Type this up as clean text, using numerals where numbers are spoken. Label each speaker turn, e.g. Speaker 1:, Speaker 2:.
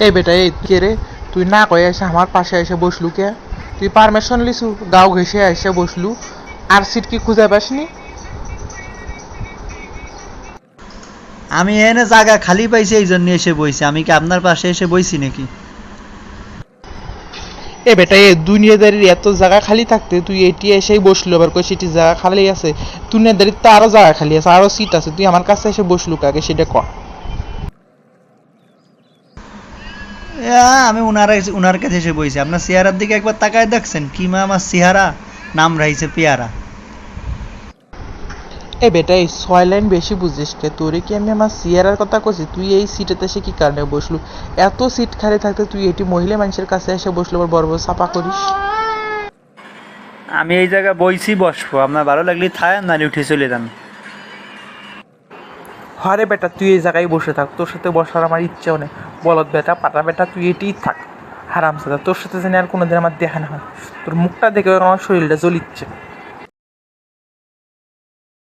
Speaker 1: এই বেটা এই কে রে, তুই না কয়ে এসে আমার পাশে এসে বসলু কে? তুই পারমিশন লিছু গাও ঘেসে এসে বসলু, আর সিট কি খুঁজে পাসনি?
Speaker 2: আমি এনে জায়গা খালি পাইছি এই জন্য এসে বইছি, আমি কি আপনার পাশে এসে বইছি নাকি?
Speaker 1: এ বেটা এ দুনিয়াদারির এত জায়গা খালি থাকতে তুই এটি এসেই বসলু, আবার কই সেটি জায়গা খালি আছে? দুনিয়াদারির তো আরো জায়গা খালি আছে, আরো সিট আছে, তুই আমার কাছে এসে বসলু কাকে সেটা ক।
Speaker 2: আমি উনার কাছে এসে বইছি। আপনার চেহারার দিকে একবার তাকায় দেখছেন কি মা আমার চেহারা? নাম রাইছে পেয়ারা।
Speaker 1: এ বেটা এই 6 লাইন বেশি বুঝিস কে? তোরে কি আমি আমার সিয়ারার কথা কইছি? তুই এই সিটেতে এসে কি কারণে বসলু? এত সিট খালি থাকতে তুই এটি মহিলা মানুষের কাছে এসে বসলু, আবার বড় বড় চাপা করিস।
Speaker 2: আমি এই জায়গায় বইছি, বসবো। আপনার ভালো লাগলে থাকেন, নাহলে উঠে চলে যান।
Speaker 1: হরে বেটা তুই এই জায়গায় বসে থাক, তোর সাথে বসার আমার ইচ্ছেও নেই। বলদ বেটা পাটা বেটা তুই এটিই থাক। হারামজাদা, তোর সাথে জানি আর কোনোদিন আমার দেখা না হয়। তোর মুখটা দেখে আমার শরীরটা জ্বলিচ্ছে।